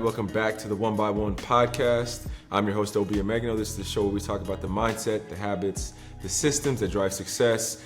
Welcome back to the Wonbyone Podcast. I'm your host, Obi Amegno. This is the show where we talk about the mindset, the habits, the systems that drive success.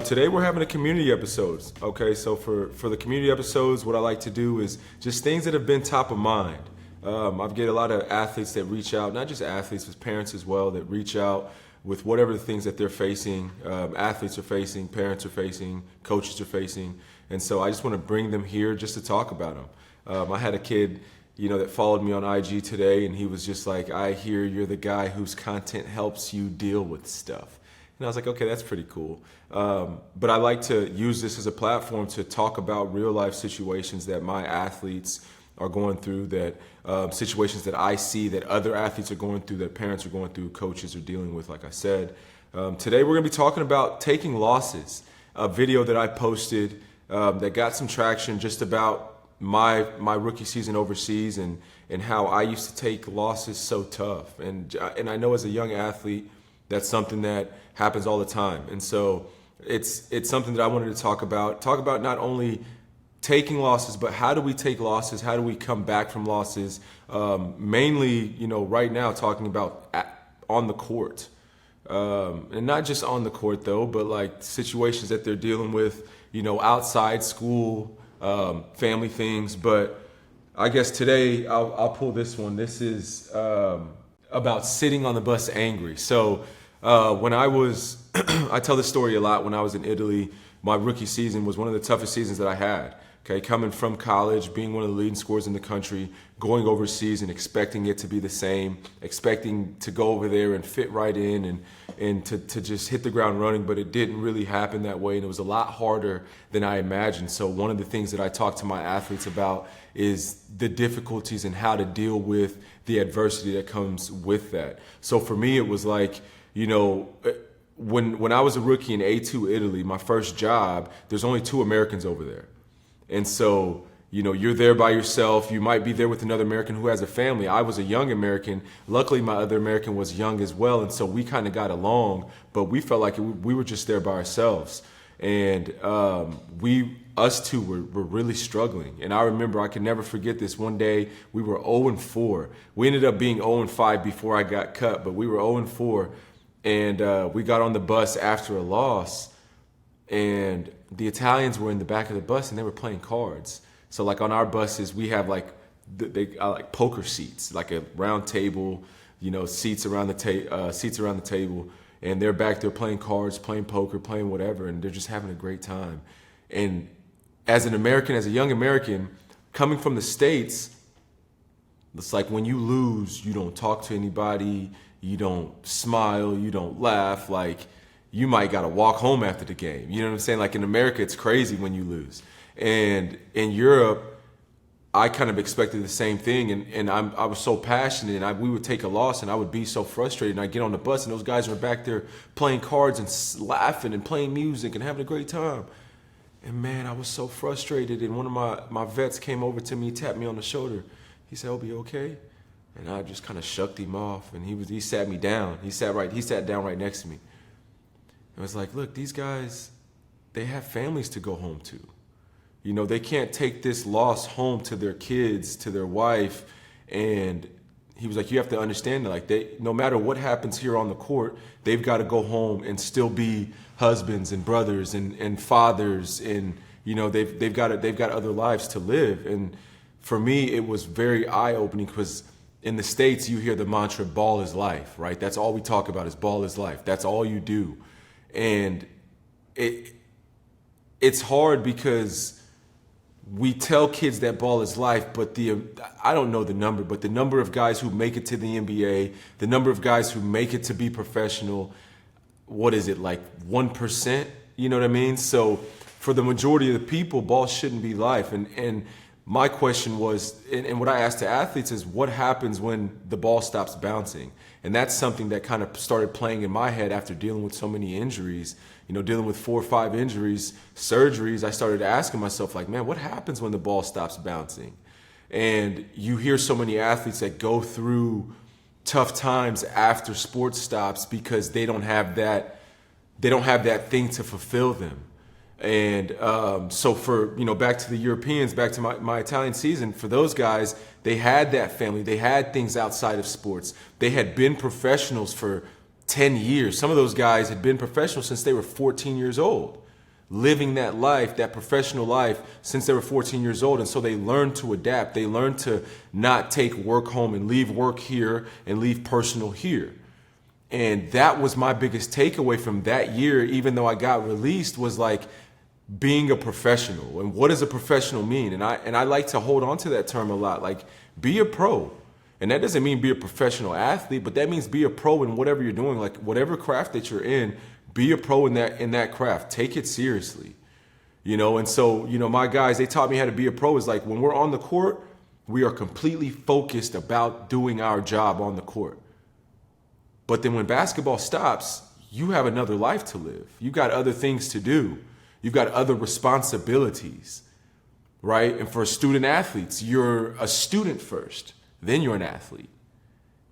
Today we're having a community episodes. Okay, so for the community episodes, what I like to do is just things that have been top of mind. I've get a lot of athletes that reach out, not just athletes, but parents as well, that reach out with whatever the things that they're facing, athletes are facing, parents are facing, coaches are facing. And so I just want to bring them here just to talk about them. I had a kid, that followed me on IG today, and he was just like, I hear you're the guy whose content helps you deal with stuff. And I was like, okay, that's pretty cool. But I like to use this as a platform to talk about real life situations that my athletes are going through, that situations that I see that other athletes are going through, that parents are going through, coaches are dealing with, like I said. Today we're going to be talking about taking losses, a video that I posted that got some traction just about my rookie season overseas and how I used to take losses so tough. And I know as a young athlete, that's something that happens all the time. And so it's something that I wanted to talk about not only taking losses, but how do we take losses? How do we come back from losses? Mainly, right now talking about on the court. And not just on the court though, but like situations that they're dealing with, outside school, family things. But I guess today I'll pull this one. This is about sitting on the bus angry. So when I tell this story a lot. When I was in Italy, my rookie season was one of the toughest seasons that I had. Okay, coming from college, being one of the leading scorers in the country, going overseas and expecting it to be the same, expecting to go over there and fit right in and to just hit the ground running, but it didn't really happen that way, and it was a lot harder than I imagined. So one of the things that I talk to my athletes about is the difficulties and how to deal with the adversity that comes with that. So for me, it was like, when I was a rookie in A2 Italy, my first job, there's only 2 Americans over there. And so, you're there by yourself. You might be there with another American who has a family. I was a young American. Luckily, my other American was young as well. And so we kind of got along, but we felt like we were just there by ourselves. And us two were really struggling. And I remember, I can never forget this. One day, we were 0-4. We ended up being 0-5 before I got cut, but we were 0-4. And we got on the bus after a loss. And the Italians were in the back of the bus and they were playing cards. So like on our buses, we have like poker seats, like a round table, seats around the table, and they're back there playing cards, playing poker, playing whatever, and they're just having a great time. And as an American, as a young American, coming from the States, it's like when you lose, you don't talk to anybody, you don't smile, you don't laugh, like you might got to walk home after the game. You know what I'm saying? Like in America, it's crazy when you lose. And in Europe, I kind of expected the same thing. And I was so passionate, and we would take a loss and I would be so frustrated. And I'd get on the bus and those guys were back there playing cards and laughing and playing music and having a great time. And man, I was so frustrated. And one of my vets came over to me, tapped me on the shoulder. He said, "Obi, okay?" And I just kind of shucked him off. And he sat me down. He sat down right next to me. It was like, look, these guys, they have families to go home to. They can't take this loss home to their kids, to their wife. And he was like, you have to understand that, like, no matter what happens here on the court, they've got to go home and still be husbands and brothers and fathers. And, they've got other lives to live. And for me, it was very eye-opening because in the States, you hear the mantra, ball is life, right? That's all we talk about is ball is life. That's all you do. And it's hard because we tell kids that ball is life, but I don't know the number, but the number of guys who make it to the NBA, the number of guys who make it to be professional, what is it, like 1%? You know what I mean? So for the majority of the people, ball shouldn't be life. And my question was, and what I asked the athletes is, what happens when the ball stops bouncing? And that's something that kind of started playing in my head after dealing with so many injuries, dealing with 4 or 5 injuries, surgeries. I started asking myself, like, man, what happens when the ball stops bouncing? And you hear so many athletes that go through tough times after sports stops because they don't have that thing to fulfill them. And so for, back to the Europeans, back to my Italian season, for those guys, they had that family. They had things outside of sports. They had been professionals for 10 years. Some of those guys had been professionals since they were 14 years old, living that life, that professional life, since they were 14 years old. And so they learned to adapt. They learned to not take work home and leave work here and leave personal here. And that was my biggest takeaway from that year, even though I got released, was like being a professional. And what does a professional mean? And I like to hold on to that term a lot, like be a pro. And that doesn't mean be a professional athlete, but that means be a pro in whatever you're doing, like whatever craft that you're in, be a pro in that craft. Take it seriously. And so, my guys, they taught me how to be a pro. Is like when we're on the court, we are completely focused about doing our job on the court. But then when basketball stops, you have another life to live. You got other things to do. You've got other responsibilities, right? And for student athletes, you're a student first, then you're an athlete.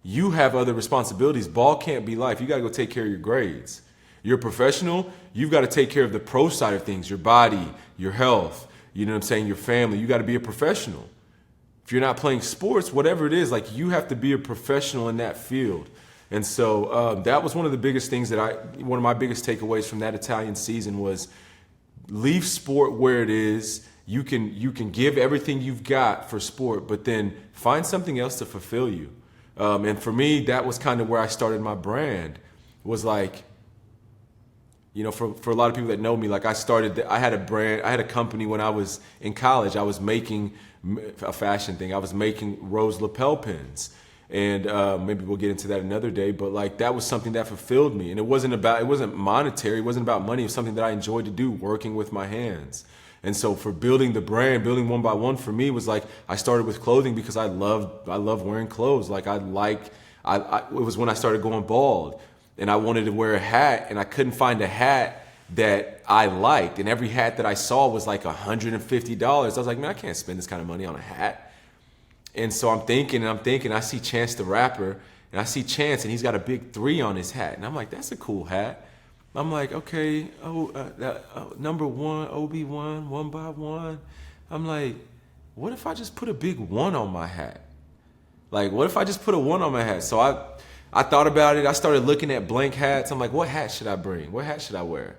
You have other responsibilities. Ball can't be life. You got to go take care of your grades. You're a professional, you've got to take care of the pro side of things, your body, your health, your family. You got to be a professional. If you're not playing sports, whatever it is, like you have to be a professional in that field. And so that was one of the biggest things one of my biggest takeaways from that Italian season was leave sport where it is. You can give everything you've got for sport, but then find something else to fulfill you. And for me, that was kind of where I started my brand. Was like, for a lot of people that know me, like I had a brand, I had a company when I was in college. I was making a fashion thing. I was making rose lapel pins. And maybe we'll get into that another day, but like that was something that fulfilled me. And it wasn't monetary, it wasn't about money. It was something that I enjoyed to do, working with my hands. And so for building the brand, building Wonbyone for me was like, I started with clothing because I love wearing clothes. Like it was when I started going bald and I wanted to wear a hat and I couldn't find a hat that I liked. And every hat that I saw was like $150. I was like, man, I can't spend this kind of money on a hat. And so I'm thinking, I see Chance the Rapper, and I see Chance, and he's got a big 3 on his hat. And I'm like, that's a cool hat. I'm like, okay, number 1, OB1, 1x1. I'm like, what if I just put a big 1 on my hat? Like, what if I just put a 1 on my hat? So I thought about it. I started looking at blank hats. I'm like, what hat should I bring? What hat should I wear?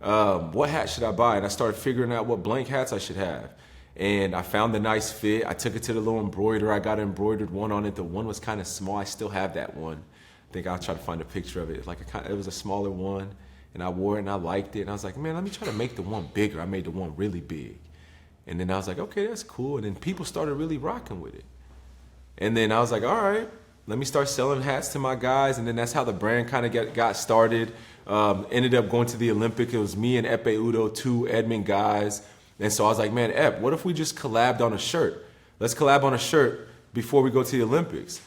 What hat should I buy? And I started figuring out what blank hats I should have. And I found the nice fit. I took it to the little embroiderer. I got an embroidered one on it. The one was kind of small. I still have that one. I think I'll try to find a picture of it. It was a smaller one, and I wore it and I liked it. And I was like, man, let me try to make the one bigger. I made the one really big. And then I was like, okay, that's cool. And then people started really rocking with it. And then I was like, all right, let me start selling hats to my guys. And then that's how the brand kind of got started. Ended up going to the Olympics. It was me and Epe Udo, 2 Edmond guys. And so I was like, man, Ep, what if we just collabed on a shirt? Let's collab on a shirt before we go to the Olympics.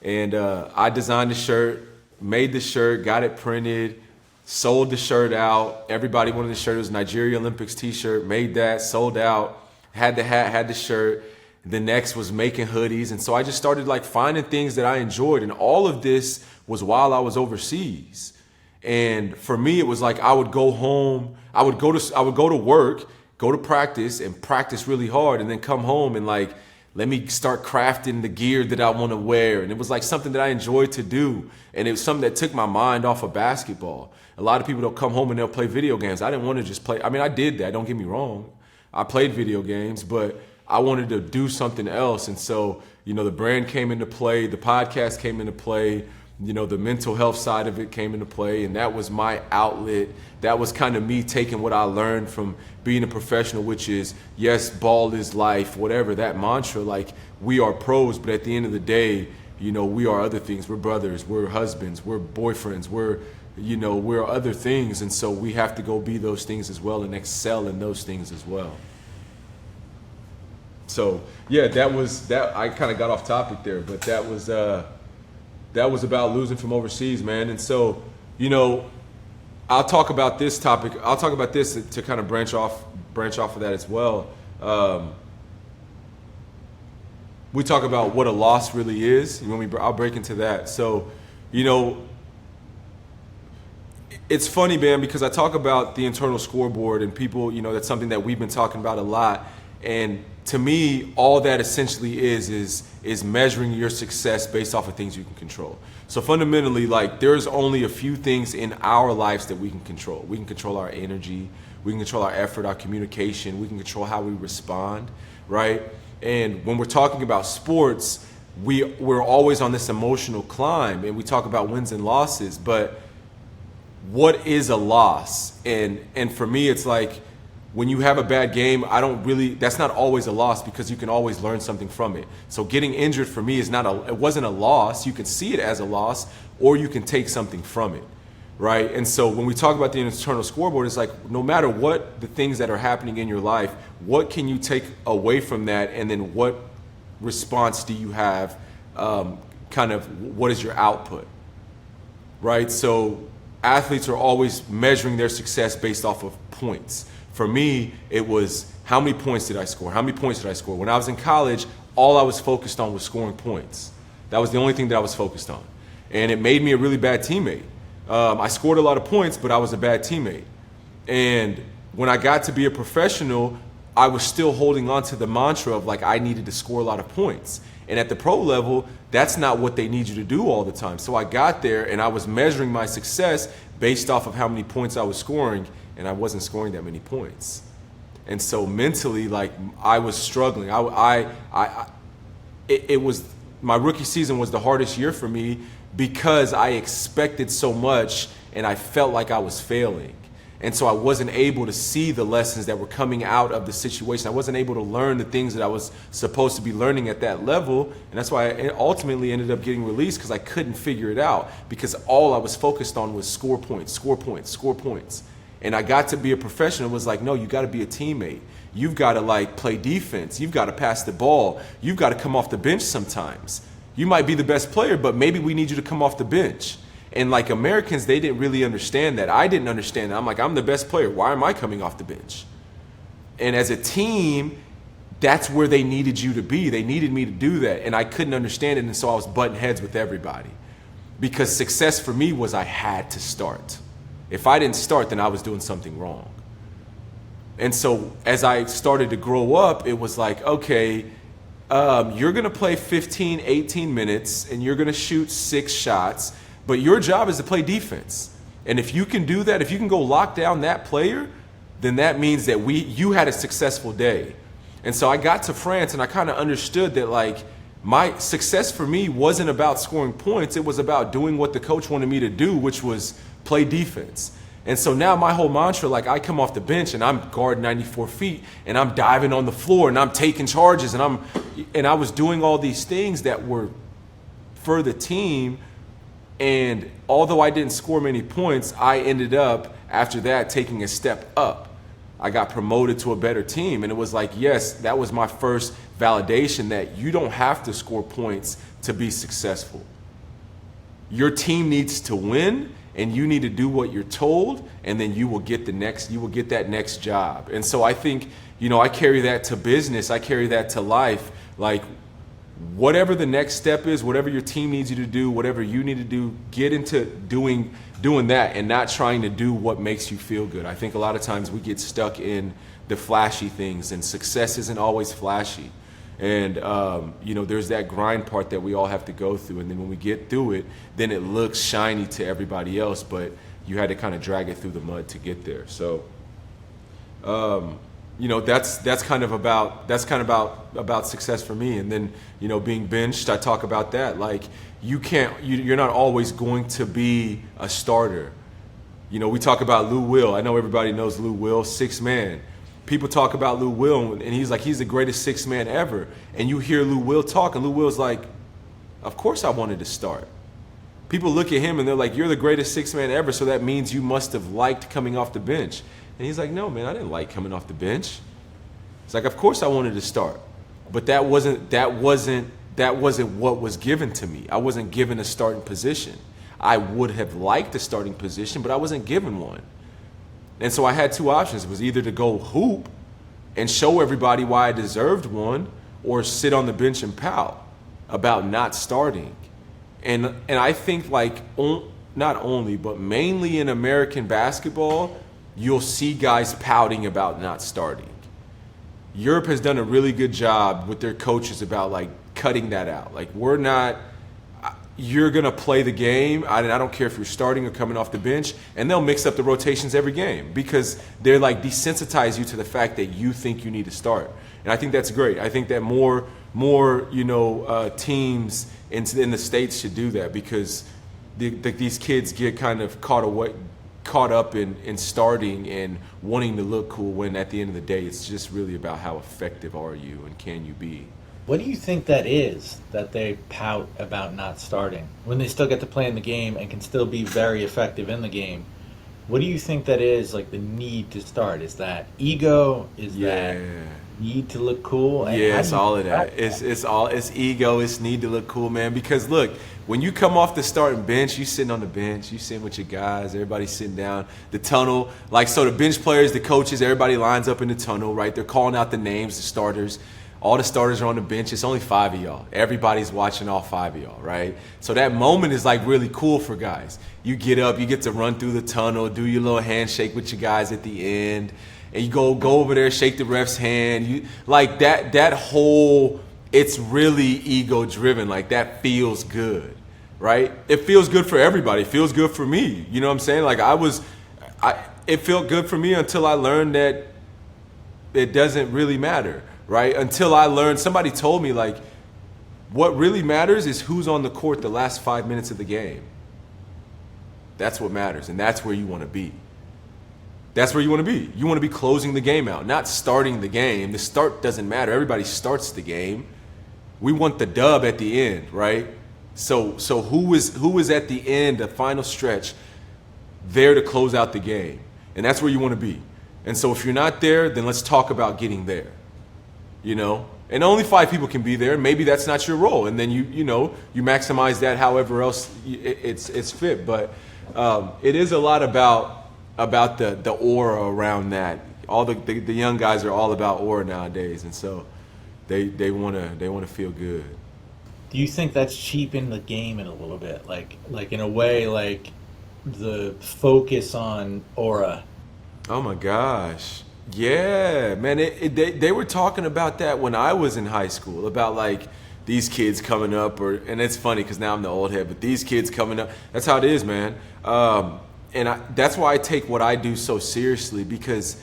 And I designed the shirt, made the shirt, got it printed, sold the shirt out. Everybody wanted the shirt. It was a Nigeria Olympics t-shirt, made that, sold out, had the hat, had the shirt. The next was making hoodies. And so I just started like finding things that I enjoyed. And all of this was while I was overseas. And for me, it was like I would go home, I would go to work, go to practice and practice really hard and then come home and like, let me start crafting the gear that I want to wear. And it was like something that I enjoyed to do. And it was something that took my mind off of basketball. A lot of people don't come home and they'll play video games. I didn't want to just play. I mean, I did that. Don't get me wrong. I played video games, but I wanted to do something else. And so, the brand came into play. The podcast came into play. The mental health side of it came into play, and that was my outlet. That was kind of me taking what I learned from being a professional, which is, yes, ball is life, whatever, that mantra, like we are pros, but at the end of the day, we are other things. We're brothers, we're husbands, we're boyfriends, we're other things. And so we have to go be those things as well and excel in those things as well. So yeah, that I kind of got off topic there, but that was about losing from overseas, man. And so, I'll talk about this topic. I'll talk about this to kind of branch off of that as well. We talk about what a loss really is. I'll break into that. So, it's funny, man, because I talk about the internal scoreboard and people, that's something that we've been talking about a lot. And to me, all that essentially is measuring your success based off of things you can control. So fundamentally, like, there's only a few things in our lives that we can control. We can control our energy, we can control our effort, our communication, we can control how we respond, right? And when we're talking about sports, we're always on this emotional climb, and we talk about wins and losses, but what is a loss? And for me, it's like, when you have a bad game, that's not always a loss, because you can always learn something from it. So getting injured for me it wasn't a loss. You can see it as a loss, or you can take something from it, right? And so when we talk about the internal scoreboard, it's like, no matter what the things that are happening in your life, what can you take away from that? And then what response do you have? What is your output, right? So athletes are always measuring their success based off of points. For me, it was, how many points did I score? How many points did I score? When I was in college, all I was focused on was scoring points. That was the only thing that I was focused on. And it made me a really bad teammate. I scored a lot of points, but I was a bad teammate. And when I got to be a professional, I was still holding on to the mantra of, like, I needed to score a lot of points. And at the pro level, that's not what they need you to do all the time. So I got there and I was measuring my success based off of how many points I was scoring, and I wasn't scoring that many points. And so mentally, like, I was struggling. It was, my rookie season was the hardest year for me because I expected so much and I felt like I was failing. And so I wasn't able to see the lessons that were coming out of the situation. I wasn't able to learn the things that I was supposed to be learning at that level. And that's why I ultimately ended up getting released, because I couldn't figure it out, because all I was focused on was score points, score points, score points. And I got to be a professional. It was like, no, you got to be a teammate. You've got to, like, play defense. You've got to pass the ball. You've got to come off the bench sometimes. You might be the best player, but maybe we need you to come off the bench. And, like, Americans, they didn't really understand that. I didn't understand that. I'm like, I'm the best player. Why am I coming off the bench? And as a team, that's where they needed you to be. They needed me to do that. And I couldn't understand it. And so I was butting heads with everybody, because success for me was I had to start. If I didn't start, then I was doing something wrong. And so as I started to grow up, it was like, okay, you're going to play 15, 18 minutes and you're going to shoot 6 shots, but your job is to play defense. And if you can do that, if you can go lock down that player, then that means that you had a successful day. And so I got to France and I kind of understood that, like, my success for me wasn't about scoring points. It was about doing what the coach wanted me to do, which was play defense. And so now my whole mantra, like, I come off the bench and I'm guarding 94 feet and I'm diving on the floor and I'm taking charges and I was doing all these things that were for the team. And although I didn't score many points, I ended up, after that, taking a step up. I got promoted to a better team. And it was like, yes, that was my first validation that you don't have to score points to be successful. Your team needs to win, and you need to do what you're told, and then you will get that next job. And so I think, I carry that to business. I carry that to life. Like, whatever the next step is, whatever your team needs you to do, whatever you need to do, get into doing that and not trying to do what makes you feel good. I think a lot of times we get stuck in the flashy things, and success isn't always flashy. And, there's that grind part that we all have to go through. And then when we get through it, then it looks shiny to everybody else, but you had to kind of drag it through the mud to get there. So, that's kind of about success for me. And then, being benched, I talk about that. Like, you're not always going to be a starter. We talk about Lou Will. I know everybody knows Lou Will, 6 man. People talk about Lou Will, and he's the greatest 6 man ever. And you hear Lou Will talk, and Lou Will's like, of course I wanted to start. People look at him and they're like, you're the greatest 6 man ever, so that means you must have liked coming off the bench. And he's like, no, man, I didn't like coming off the bench. It's like, of course I wanted to start, but that wasn't what was given to me. I wasn't given a starting position. I would have liked a starting position, but I wasn't given one. And so I had 2 options. It was either to go hoop and show everybody why I deserved one, or sit on the bench and pout about not starting. And I think, like, not only, but mainly in American basketball, you'll see guys pouting about not starting. Europe has done a really good job with their coaches about like cutting that out. Like, you're going to play the game. I don't care if you're starting or coming off the bench, and they'll mix up the rotations every game because they're like desensitize you to the fact that you think you need to start. And I think that's great. I think that more teams in the States should do that because these kids get kind of caught up in starting and wanting to look cool when at the end of the day, it's just really about how effective are you and can you be. What do you think that is that they pout about not starting when they still get to play in the game and can still be very effective in the game? What do you think that is, like the need to start? Is that ego? Is that need to look cool? And it's all of that. It's ego. It's need to look cool, man. Because look, when you come off the starting bench, you sitting on the bench, you sitting with your guys, everybody's sitting down. The tunnel, so the bench players, the coaches, everybody lines up in the tunnel, right? They're calling out the names, the starters. All the starters are on the bench. It's only 5 of y'all. Everybody's watching all 5 of y'all, right? So that moment is like really cool for guys. You get up, you get to run through the tunnel, do your little handshake with your guys at the end, and you go over there, shake the ref's hand. You like that whole, it's really ego driven. Like that feels good, right? It feels good for everybody. It feels good for me. You know what I'm saying? Like it felt good for me until I learned that it doesn't really matter. Right? Until I learned, somebody told me like, what really matters is who's on the court the last 5 minutes of the game. That's what matters, and that's where you want to be. That's where you want to be. You want to be closing the game out, not starting the game. The start doesn't matter. Everybody starts the game. We want the dub at the end, right? So who is at the end, the final stretch, there to close out the game? And that's where you want to be. And so if you're not there, then let's talk about getting there. You know, and only 5 people can be there. Maybe that's not your role, and then you maximize that however else it's fit. But it is a lot about the aura around that. All the young guys are all about aura nowadays, and so they want to feel good. Do you think that's cheapened the game in a little bit, like in a way, like the focus on aura? Oh my gosh. Yeah, man, they were talking about that when I was in high school, about like these kids coming up, and it's funny because now I'm the old head, but these kids coming up, that's how it is, man. That's why I take what I do so seriously, because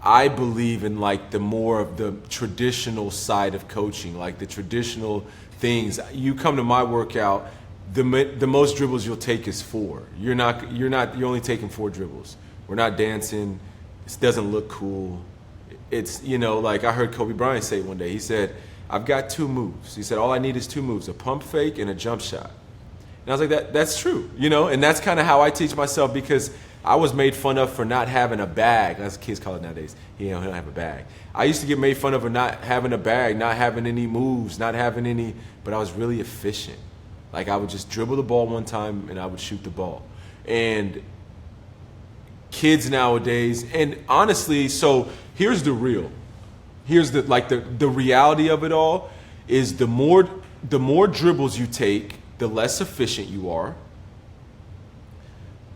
I believe in like the more of the traditional side of coaching, like the traditional things. You come to my workout, the most dribbles you'll take is 4. You're only taking 4 dribbles. We're not dancing. It doesn't look cool. It's, like I heard Kobe Bryant say one day, he said, I've got 2 moves. He said, all I need is 2 moves, a pump fake and a jump shot. And I was like, that's true, and that's kind of how I teach myself, because I was made fun of for not having a bag. That's what kids call it nowadays. He don't have a bag. I used to get made fun of for not having a bag, not having any moves, not having any, but I was really efficient. Like I would just dribble the ball one time and I would shoot the ball. And kids nowadays, and honestly, so here's the reality of it all is the more dribbles you take, the less efficient you are,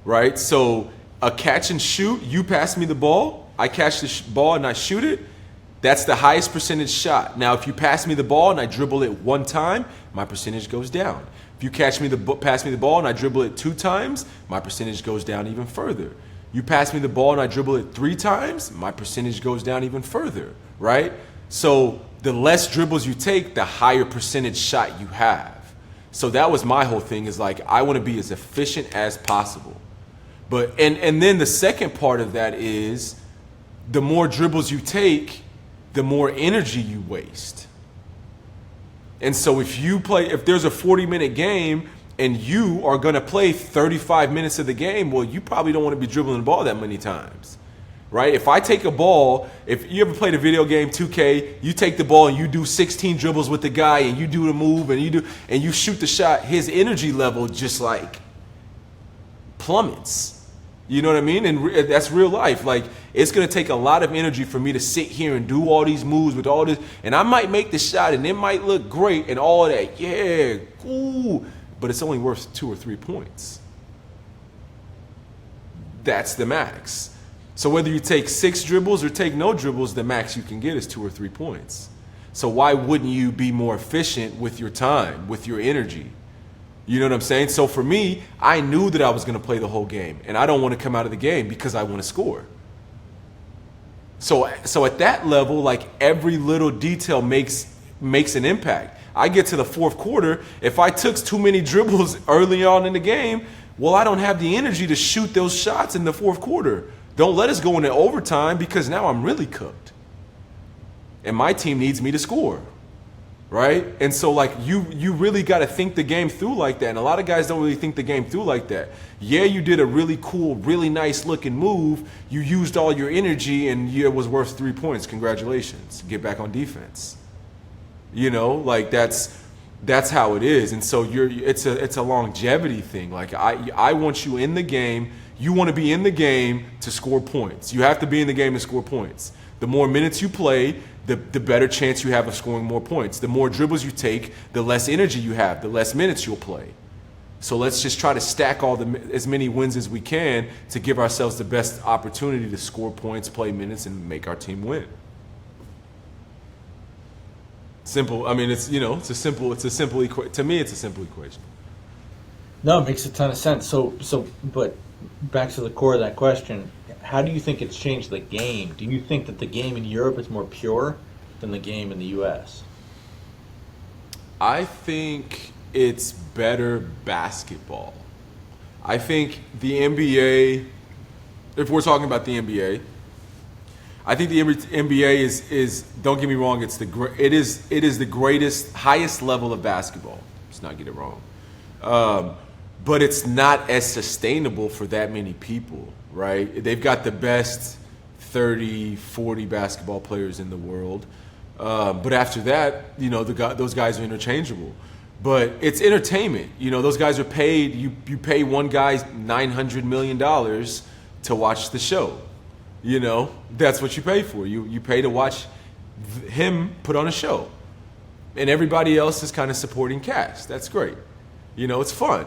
right? So a catch and shoot, you pass me the ball, I catch the ball and I shoot it, that's the highest percentage shot. Now if you pass me the ball and I dribble it 1 time, my percentage goes down. If you pass me the ball and I dribble it 2 times, my percentage goes down even further. You pass me the ball and I dribble it 3 times, my percentage goes down even further, right? So the less dribbles you take, the higher percentage shot you have. So that was my whole thing, is like, I want to be as efficient as possible. But and then the second part of that is the more dribbles you take, the more energy you waste. And so if there's a 40-minute game and you are going to play 35 minutes of the game, well, you probably don't want to be dribbling the ball that many times, right? If I take a ball, if you ever played a video game 2K, you take the ball and you do 16 dribbles with the guy and you do the move and you shoot the shot, his energy level just like plummets. You know what I mean? And that's real life. Like, it's going to take a lot of energy for me to sit here and do all these moves with all this. And I might make the shot and it might look great and all that. Yeah, cool. But it's only worth 2 or 3 points. that's the max. So whether you take 6 dribbles or take no dribbles, the max you can get is 2 or 3 points. So why wouldn't you be more efficient with your time, with your energy? You know what I'm saying? So for me, I knew that I was going to play the whole game, and I don't want to come out of the game because I want to score. So at that level, like, every little detail makes an impact. I get to the fourth quarter, if I took too many dribbles early on in the game, well, I don't have the energy to shoot those shots in the fourth quarter. Don't let us go into overtime because now I'm really cooked. And my team needs me to score, right? And so, like, you really got to think the game through like that. And a lot of guys don't really think the game through like that. Yeah, you did a really cool, really nice looking move. You used all your energy and it was worth 3 points. Congratulations. Get back on defense. You know, like, that's how it is. And so it's a longevity thing. Like, I want you in the game. You want to be in the game to score points. You have to be in the game to score points. The more minutes you play, the better chance you have of scoring more points. The more dribbles you take, the less energy you have, the less minutes you'll play. So let's just try to stack as many wins as we can to give ourselves the best opportunity to score points, play minutes, and make our team win. Simple. I mean, to me, it's a simple equation. No, it makes a ton of sense. But back to the core of that question, how do you think it's changed the game? Do you think that the game in Europe is more pure than the game in the U.S.? I think it's better basketball. I think the NBA, if we're talking about the NBA, I think the NBA is don't get me wrong, it is the greatest, highest level of basketball. Let's not get it wrong. But it's not as sustainable for that many people, right? They've got the best 30, 40 basketball players in the world. But after that, those guys are interchangeable. But it's entertainment. Those guys are paid. You pay one guy $900 million to watch the show. That's what you pay for. You pay to watch him put on a show. And everybody else is kind of supporting cast. That's great. It's fun.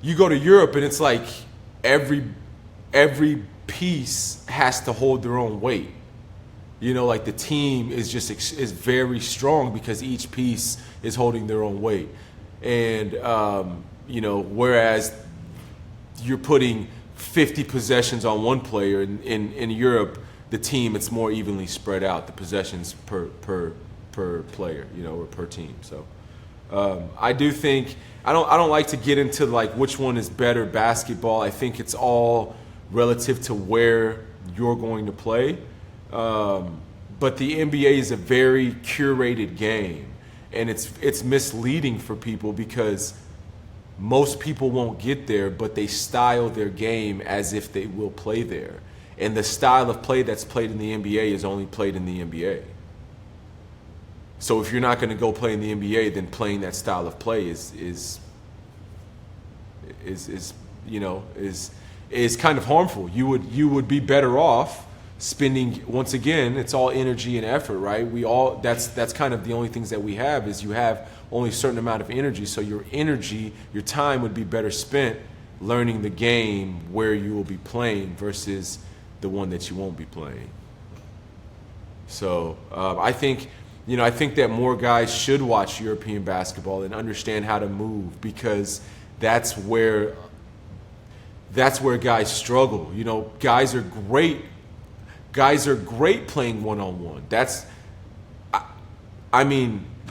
You go to Europe and it's like every piece has to hold their own weight. Like, the team is very strong because each piece is holding their own weight. And, whereas you're putting 50 possessions on one player in Europe, the team, it's more evenly spread out, the possessions per player, or per team. So I do think I don't like to get into, like, which one is better basketball. I think it's all relative to where you're going to play. But the NBA is a very curated game, and it's misleading for people because most people won't get there, but they style their game as if they will play there. And the style of play that's played in the NBA is only played in the NBA. So if you're not going to go play in the NBA, then playing that style of play is kind of harmful. You would be better off spending, once again, it's all energy and effort, right? That's kind of the only things that we have is you have only a certain amount of energy. So your energy, your time would be better spent learning the game where you will be playing versus the one that you won't be playing. So I think that more guys should watch European basketball and understand how to move, because that's where guys struggle. Guys are great. Guys are great playing one-on-one.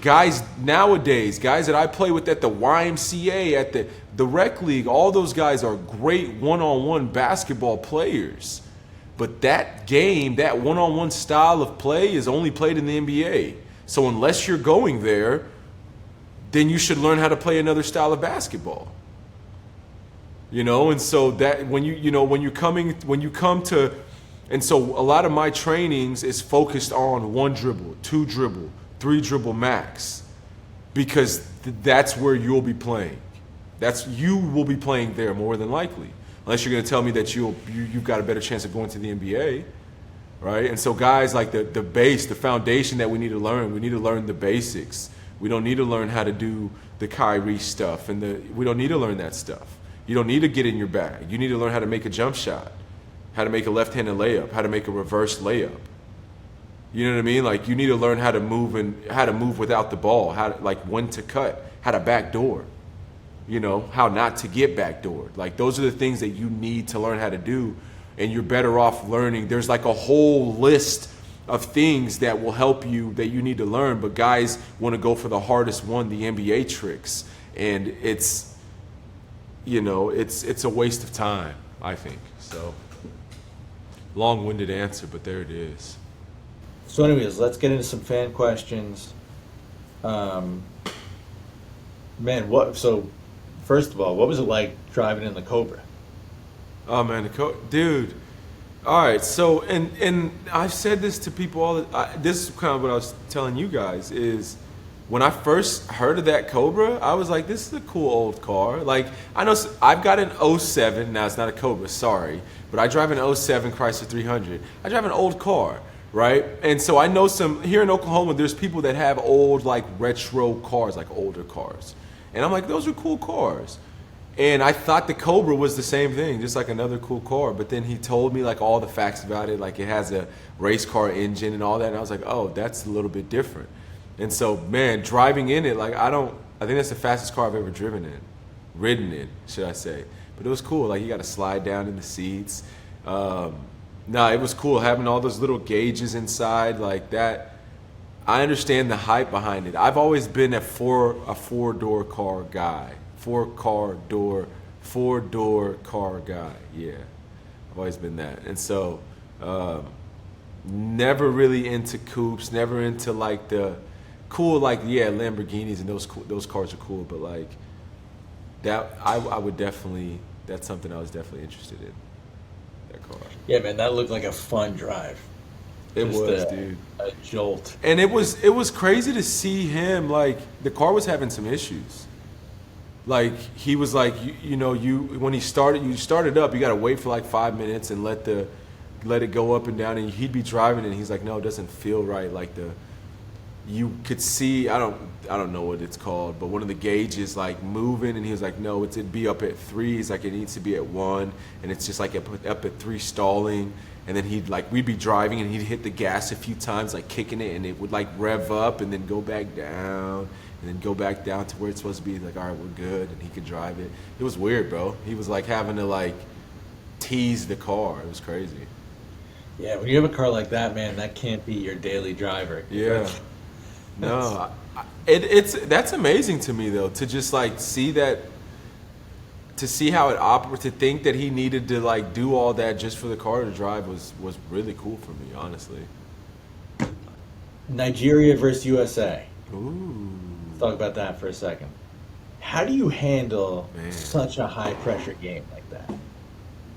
Guys nowadays, guys that I play with at the YMCA, at the rec league, all those guys are great one-on-one basketball players. But that game, that one-on-one style of play is only played in the NBA. So unless you're going there, then you should learn how to play another style of basketball. And so that when you come to, and so a lot of my trainings is focused on 1 dribble, 2 dribble, 3 dribble max, because that's where you'll be playing. You will be playing there more than likely, unless you're going to tell me that you've got a better chance of going to the NBA, right? And so guys, like the base, the foundation that we need to learn the basics. We don't need to learn how to do the Kyrie stuff, we don't need to learn that stuff. You don't need to get in your bag. You need to learn how to make a jump shot. how to make a left-handed layup, how to make a reverse layup. You know what I mean? Like, you need to learn how to move without the ball, when to cut, how to backdoor, how not to get backdoored. Like, those are the things that you need to learn how to do, and you're better off learning. There's like a whole list of things that will help you that you need to learn, but guys want to go for the hardest one, the NBA tricks, and it's a waste of time, I think. So, long-winded answer, but there it is. So anyways, let's get into some fan questions. So first of all, what was it like driving in the Cobra? Oh man, dude. All right, so and I've said this to people this is kind of what I was telling you guys is when I first heard of that Cobra, I was like, this is a cool old car. Like, I know I've got an '07, now it's not a Cobra, sorry, but I drive an '07 Chrysler 300. I drive an old car. Right? And so I know here in Oklahoma, there's people that have old, like, retro cars, like older cars. And I'm like, those are cool cars. And I thought the Cobra was the same thing, just like another cool car. But then he told me, like, all the facts about it, like it has a race car engine and all that. And I was like, oh, that's a little bit different. And so, man, driving in it, like, I think that's the fastest car I've ever ridden in, should I say. But it was cool. Like, you got to slide down in the seats. It was cool having all those little gauges inside like that. I understand the hype behind it. I've always been a four-door car guy. Four-door car guy. Yeah, I've always been that. And so, never really into coupes. Never into like the cool, Lamborghinis and those cars are cool. But like that, I would definitely. That's something I was definitely interested in. That car. Yeah, man, that looked like a fun drive. It was, dude. A jolt. And it was crazy to see him, like, the car was having some issues. Like, he was like, when you started up, you got to wait for like 5 minutes and let it go up and down, and he'd be driving and he's like, no, it doesn't feel right. Like you could see, I don't know what it's called, but one of the gauges like moving, and he was like, no, it'd be up at 3. He's like, it needs to be at 1, and it's just like up at 3 stalling. And then we'd be driving and he'd hit the gas a few times, like kicking it, and it would like rev up and then go back down and then go back down to where it's supposed to be. Like, all right, we're good, and he could drive it. It was weird, bro. He was like having to like tease the car. It was crazy. Yeah, when you have a car like that, man, that can't be your daily driver. Yeah. No, that's amazing to me though, to just like see that, to see how it operates, to think that he needed to like do all that just for the car to drive was really cool for me, honestly. Nigeria versus USA. Ooh. Let's talk about that for a second. How do you handle such a high pressure game like that?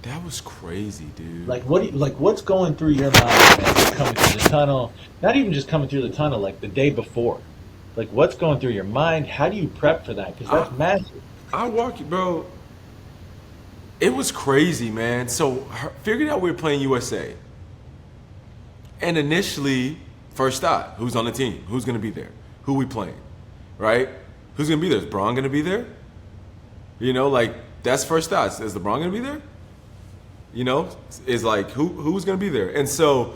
That was crazy, dude. Like what's going through your mind, man? You're coming through the tunnel. Not even just coming through the tunnel, like the day before. Like, what's going through your mind? How do you prep for that? Because that's massive. I walk you, bro. It was crazy, man. So figured out we were playing USA. And initially, first thought, who's on the team? Who's going to be there? Who we playing? Right? Who's going to be there? Is Braun going to be there? Like, that's first thoughts. Is LeBron going to be there? Is like, who's going to be there? And so,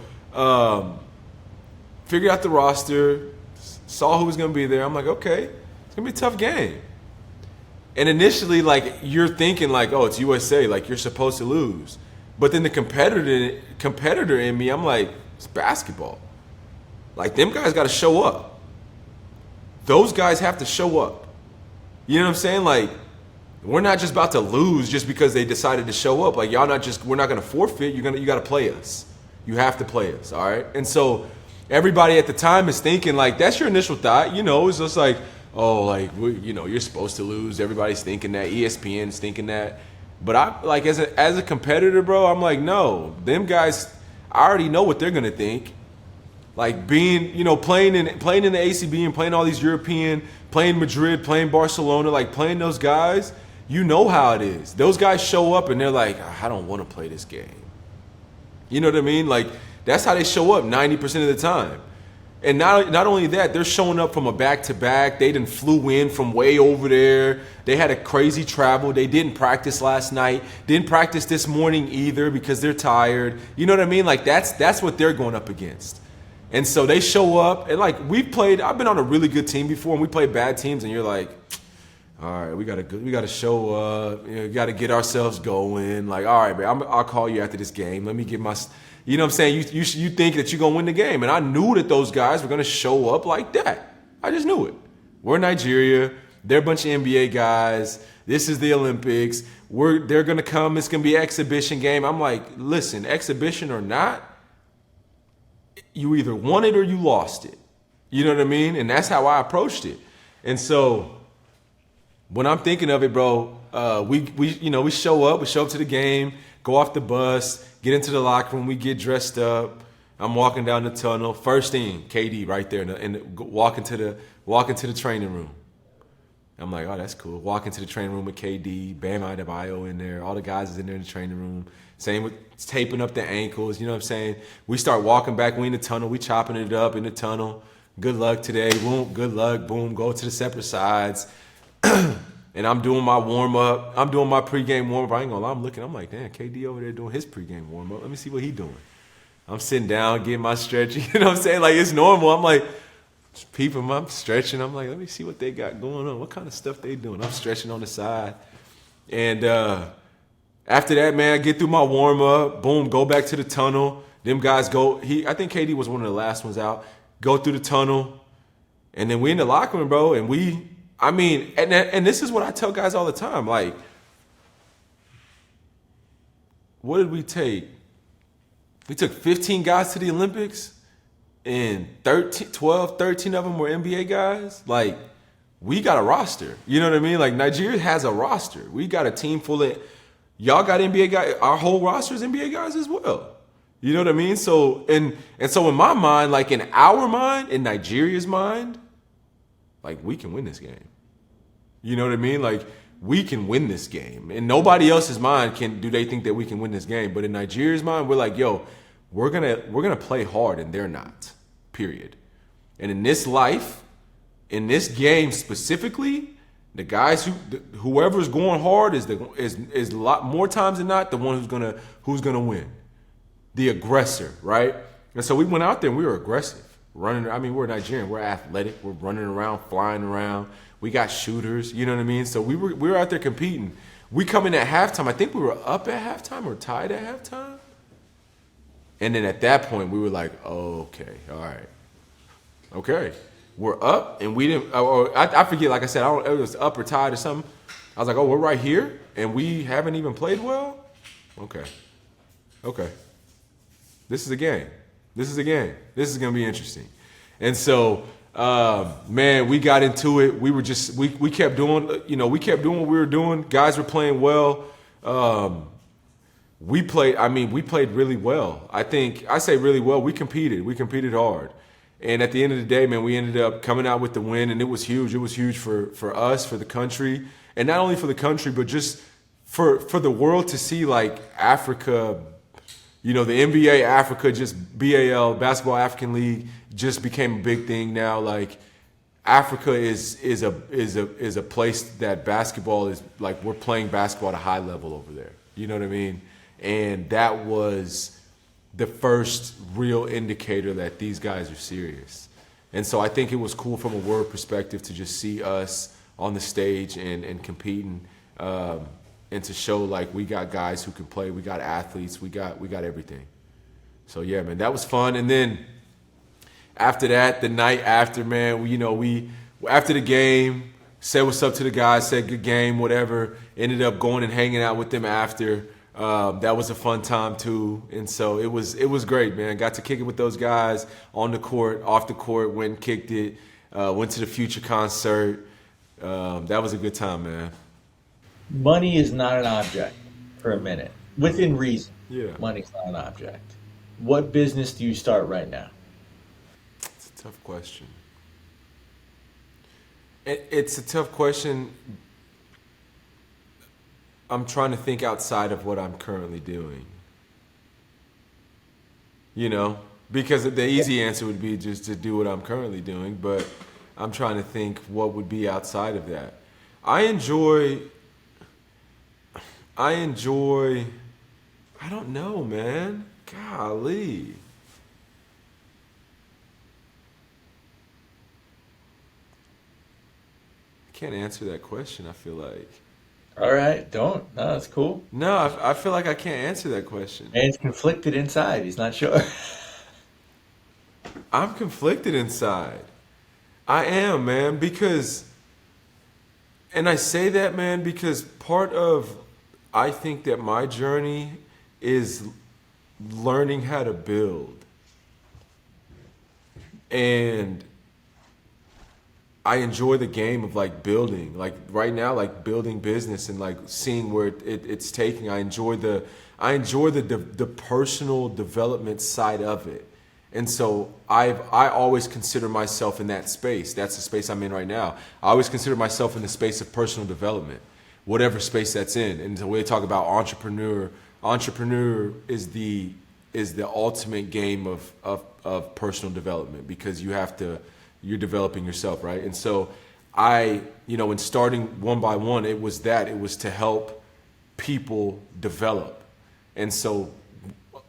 figured out the roster, saw who was going to be there. I'm like, okay, it's going to be a tough game. And initially, like, you're thinking like, oh, it's USA, like you're supposed to lose. But then the competitor in me, I'm like, it's basketball. Like, them guys got to show up. Those guys have to show up. You know what I'm saying? Like, we're not just about to lose just because they decided to show up. Like, we're not going to forfeit. You got to play us. You have to play us, all right? And so everybody at the time is thinking, like, that's your initial thought. It's just like, oh, like, you're supposed to lose. Everybody's thinking that. ESPN's thinking that. But I, like, as a competitor, bro, I'm like, no. Them guys, I already know what they're going to think. Like, being, playing in the ACB and playing all these European, playing Madrid, playing Barcelona, like, playing those guys, you know how it is. Those guys show up and they're like, I don't want to play this game. You know what I mean? Like, that's how they show up 90% of the time. And not only that, they're showing up from a back-to-back. They done flew in from way over there. They had a crazy travel. They didn't practice last night. Didn't practice this morning either because they're tired. You know what I mean? Like that's what they're going up against. And so they show up, and like I've been on a really good team before, and we played bad teams, and you're like, all right, we gotta show up. You know, we gotta get ourselves going. Like, all right, man, I'll call you after this game. Let me get my, you know what I'm saying? You think that you're gonna win the game, and I knew that those guys were gonna show up like that. I just knew it. We're Nigeria. They're a bunch of NBA guys. This is the Olympics. They're gonna come. It's gonna be an exhibition game. I'm like, listen, exhibition or not, you either won it or you lost it. You know what I mean? And that's how I approached it. And so when I'm thinking of it, bro, we show up to the game, go off the bus, get into the locker room, we get dressed up. I'm walking down the tunnel. First thing, KD right there, and walk into the training room. I'm like, oh, that's cool. Walk into the training room with KD, Bam Adebayo in there. All the guys is in there in the training room. Same with taping up the ankles. You know what I'm saying? We start walking back. We in the tunnel. We chopping it up in the tunnel. Good luck today. Boom. Good luck. Boom. Go to the separate sides. And I'm doing my warm up. I'm doing my pregame warm up. I ain't gonna lie. I'm looking. I'm like, damn, KD over there doing his pregame warm up. Let me see what he doing. I'm sitting down, getting my stretching. You know what I'm saying? Like it's normal. I'm like, peeping them, I'm stretching. I'm like, let me see what they got going on. What kind of stuff they doing? I'm stretching on the side. And after that, man, I get through my warm-up. Boom, go back to the tunnel. Them guys go. I think KD was one of the last ones out. Go through the tunnel. And then we in the locker room, bro. And and this is what I tell guys all the time. Like, what did we take? We took 15 guys to the Olympics. And 13 of them were NBA guys. Like, we got a roster. You know what I mean? Like, Nigeria has a roster. We got a team full of, y'all got NBA guys. Our whole roster is NBA guys as well. You know what I mean? So, and so in my mind, like in our mind, in Nigeria's mind, like we can win this game. You know what I mean? Like, we can win this game. In nobody else's mind do they think that we can win this game. But in Nigeria's mind, we're like, yo, we're gonna play hard, and they're not. Period. And in this life, in this game specifically, the guys whoever's going hard is a lot more times than not the one who's gonna win. The aggressor, right? And so we went out there and we were aggressive. Running, I mean, we're Nigerian, we're athletic, we're running around, flying around, we got shooters, you know what I mean? So we were out there competing. We come in at halftime, I think we were up at halftime or tied at halftime. And then at that point, we were like, oh, okay, all right. Okay, we're up, and we didn't, I forget, like I said, it was up or tied or something. I was like, oh, we're right here, and we haven't even played well? Okay. This is a game. This is going to be interesting. And so, man, we got into it. We were just, we kept doing, what we were doing. Guys were playing well. We played really well. I say really well. We competed hard. And at the end of the day, man, we ended up coming out with the win, and it was huge. It was huge for us, for the country, and not only for the country, but just for the world to see, like, Africa, the NBA Africa, just BAL, Basketball African League, just became a big thing now. Like, Africa is a place that basketball is, like, we're playing basketball at a high level over there. You know what I mean? And that was the first real indicator that these guys are serious. And so I think it was cool from a world perspective to just see us on the stage and competing, and to show, like, we got guys who can play, we got athletes, we got everything. So yeah, man, that was fun. And then after that, the night after, man, we after the game, said what's up to the guys, said good game, whatever, ended up going and hanging out with them after. That was a fun time too, and so it was great, man. Got to kick it with those guys on the court, off the court, went and kicked it, went to the Future concert. That was a good time, man. Money is not an object for a minute, within reason. Yeah, money's not an object. What business do you start right now? It's a tough question. It's a tough question. I'm trying to think outside of what I'm currently doing. Because the easy answer would be just to do what I'm currently doing, but I'm trying to think what would be outside of that. I enjoy, I don't know, man. Golly. I can't answer that question, I feel like. All right, don't. No, that's cool. No, I feel like I can't answer that question. And he's conflicted inside. He's not sure. I'm conflicted inside. I am, man, because, and I say that, man, because I think that my journey is learning how to build. And I enjoy the game of like building, like right now, like building business and like seeing where it's taking. I enjoy the personal development side of it. And so I always consider myself in that space. That's the space I'm in right now. I always consider myself in the space of personal development, whatever space that's in. And the way they talk about entrepreneur is the ultimate game of personal development, because you're developing yourself, right? And so in starting One by One, it was to help people develop. And so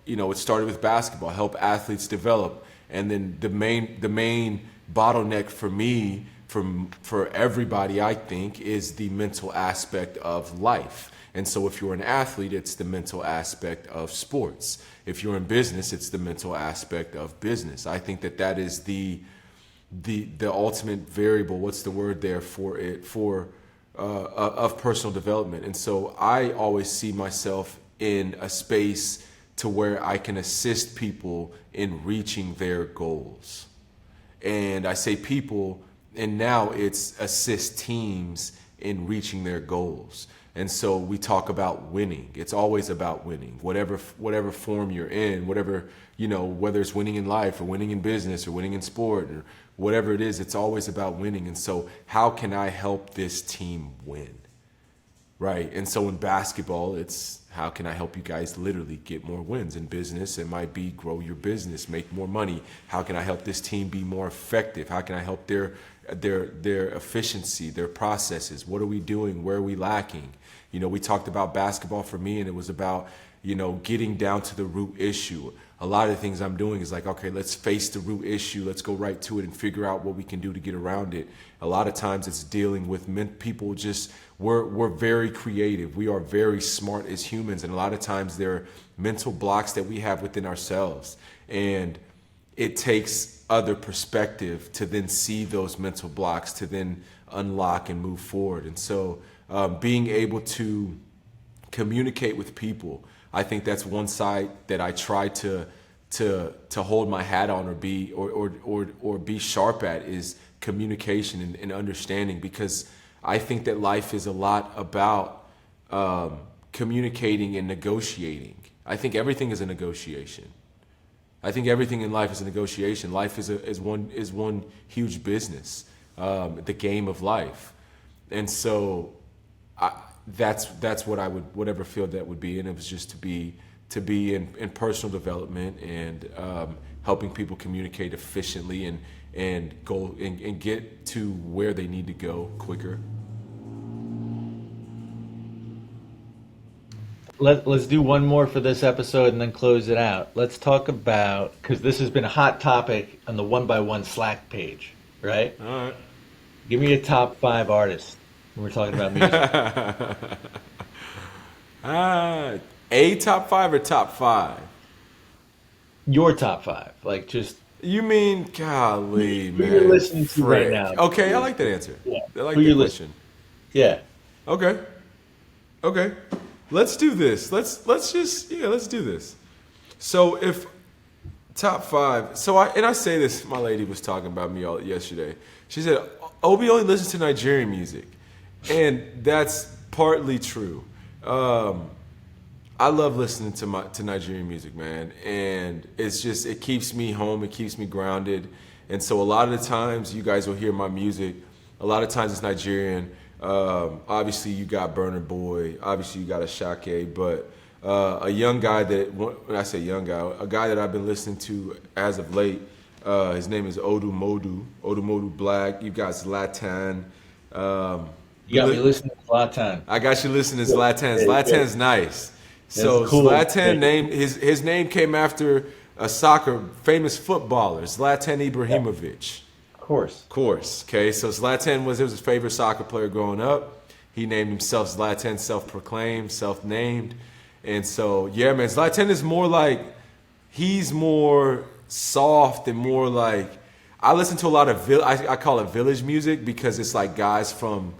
it started with basketball, help athletes develop. And then the main bottleneck for me, for everybody, I think, is the mental aspect of life. And so if you're an athlete, it's the mental aspect of sports. If you're in business, it's the mental aspect of business. I think that is the ultimate variable, what's the word there for it, of personal development. And so I always see myself in a space to where I can assist people in reaching their goals. And I say people, and now it's assist teams in reaching their goals. And so we talk about winning. It's always about winning, whatever form you're in, whether it's winning in life or winning in business or winning in sport or whatever it is, it's always about winning. And so how can I help this team win? Right. And so in basketball, it's how can I help you guys literally get more wins? In business, it might be grow your business, make more money. How can I help this team be more effective? How can I help their efficiency, their processes? What are we doing? Where are we lacking? We talked about basketball for me, and it was about, getting down to the root issue. A lot of the things I'm doing is like, okay, let's face the root issue. Let's go right to it and figure out what we can do to get around it. A lot of times it's dealing with people we're very creative. We are very smart as humans. And a lot of times there are mental blocks that we have within ourselves. And it takes other perspective to then see those mental blocks, to then unlock and move forward. And so being able to communicate with people, I think that's one side that I try to hold my hat on, or be sharp at, is communication and understanding, because I think that life is a lot about communicating and negotiating. I think everything is a negotiation. I think everything in life is a negotiation. Life is one huge business, the game of life, and so that's what I would, whatever field that would be, and it was just to be in personal development and helping people communicate efficiently and go and get to where they need to go quicker. Let's do one more for this episode and then close it out. Let's talk about, because this has been a hot topic on the One by One Slack page, right? All right. Give me a top 5 artists when we're talking about music. A top 5 or top 5? Your top 5, like just You mean, golly, who man. you're listening to right Frick. now. Okay, I like that answer. Yeah. I like Who that you're question. Yeah. Okay. Let's do this. Let's do this. So if top 5, I say this, my lady was talking about me all yesterday. She said, Obi only listens to Nigerian music. And that's partly true. I love listening to Nigerian music, man. And it keeps me home, it keeps me grounded. And so a lot of the times you guys will hear my music, a lot of times it's Nigerian. Obviously you got Burna Boy, obviously you got Ashake, but a young guy when I say young guy, a guy that I've been listening to as of late. His name is Odumodu Black. You got Zlatan. You got me listening to Zlatan. I got you listening to Zlatan. Zlatan's nice. So cool. Zlatan his name came after a famous footballer, Zlatan Ibrahimovic. Of course. Okay, so Zlatan was his favorite soccer player growing up. He named himself Zlatan, self-proclaimed, self-named. And so, yeah, man, Zlatan is he's more soft and more like, I listen to a lot of, I call it village music because it's like guys from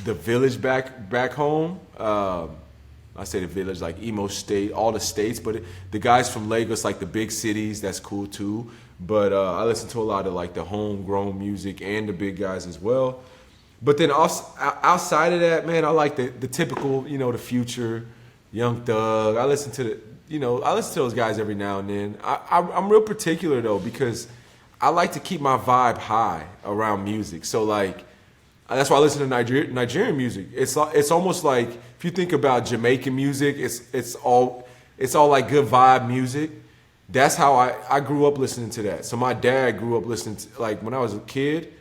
the village back home. I say the village, like Imo State, all the states, but the guys from Lagos, like the big cities, that's cool too. But I listen to a lot of like the homegrown music and the big guys as well. But then outside of that, man, I like the typical, the Future, Young Thug. I listen to those guys every now and then. I'm real particular though because I like to keep my vibe high around music. So like, that's why I listen to Nigerian music. It's almost like if you think about Jamaican music, it's all like good vibe music. That's how I grew up listening to that. So my dad grew up listening to, like when I was a kid,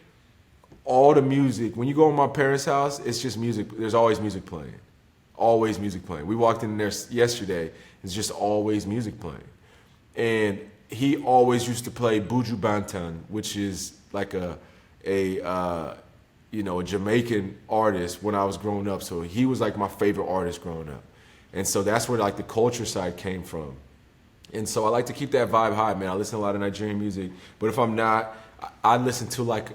all the music. When you go to my parents' house, it's just music. There's always music playing. Always music playing. We walked in there yesterday. It's just always music playing. And he always used to play Buju Banton, which is like a Jamaican artist when I was growing up. So he was like my favorite artist growing up. And so that's where like the culture side came from. And so I like to keep that vibe high, man. I listen to a lot of Nigerian music. But if I'm not, I listen to like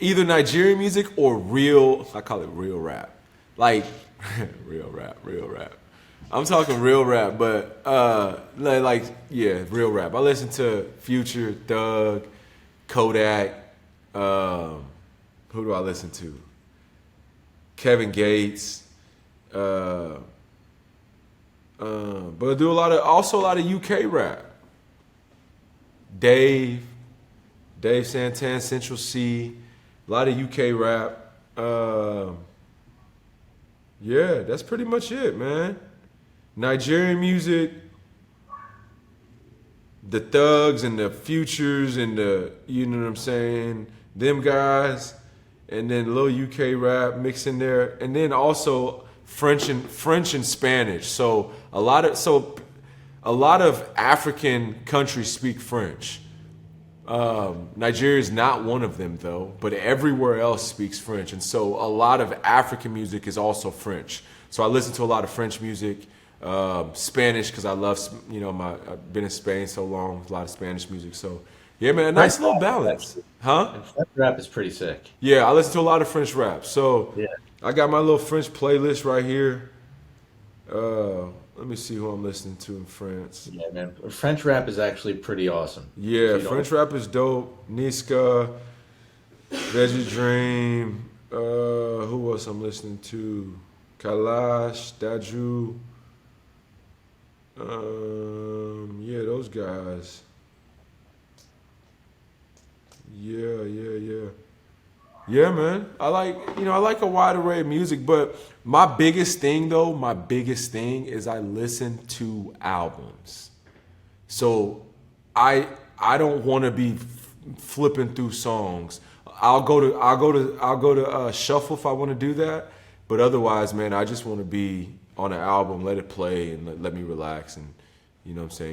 either Nigerian music or I call it real rap. Like real rap. I'm talking real rap, but real rap. I listen to Future, Thug, Kodak, who do I listen to? Kevin Gates, but I do a lot of UK rap. Dave Santan, Central C, a lot of UK rap. Yeah, that's pretty much it, man. Nigerian music, the Thugs and the Futures and the, you know what I'm saying, them guys. And then a little UK rap mixed in there, and then also French and Spanish. So a lot of African countries speak French. Nigeria is not one of them though, but everywhere else speaks French, and so a lot of African music is also French. So I listen to a lot of French music, Spanish because I love, I've been in Spain so long, a lot of Spanish music. So. Yeah, man, a nice little balance. Huh? And French rap is pretty sick. Yeah, I listen to a lot of French rap. So yeah. I got my little French playlist right here. Let me see who I'm listening to in France. Yeah, man. French rap is actually pretty awesome. Yeah, French rap is dope. Niska, Veggie Dream. Who else I'm listening to? Kalash, Daju. Yeah, those guys. Yeah, man. I like a wide array of music, but my biggest thing is I listen to albums. So I don't want to be flipping through songs. I'll go to shuffle if I want to do that, but otherwise, man, I just want to be on an album, let it play and let me relax and,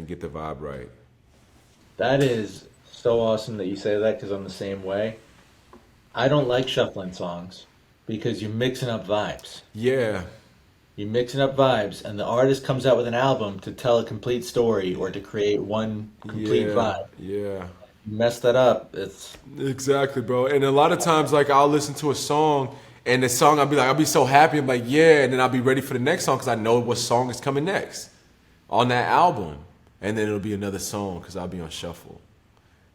get the vibe right. That is so awesome that you say that because I'm the same way. I don't like shuffling songs because you're mixing up vibes. Yeah. You're mixing up vibes, and the artist comes out with an album to tell a complete story or to create one complete vibe. Yeah. You mess that up, it's... Exactly, bro. And a lot of times, like, I'll listen to a song, and the song, I'll be so happy. I'm like, yeah, and then I'll be ready for the next song because I know what song is coming next on that album. And then it'll be another song because I'll be on shuffle.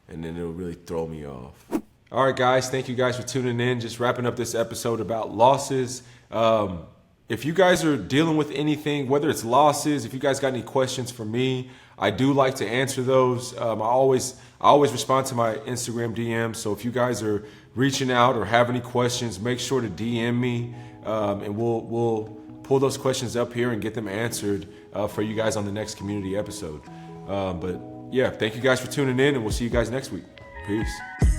And then it'll really throw me off. All right, guys. Thank you guys for tuning in. Just wrapping up this episode about losses. If you guys are dealing with anything, whether it's losses, if you guys got any questions for me, I do like to answer those. I always respond to my Instagram DM. So if you guys are reaching out or have any questions, make sure to DM me, and we'll pull those questions up here and get them answered for you guys on the next community episode. But yeah, thank you guys for tuning in, and we'll see you guys next week. Peace.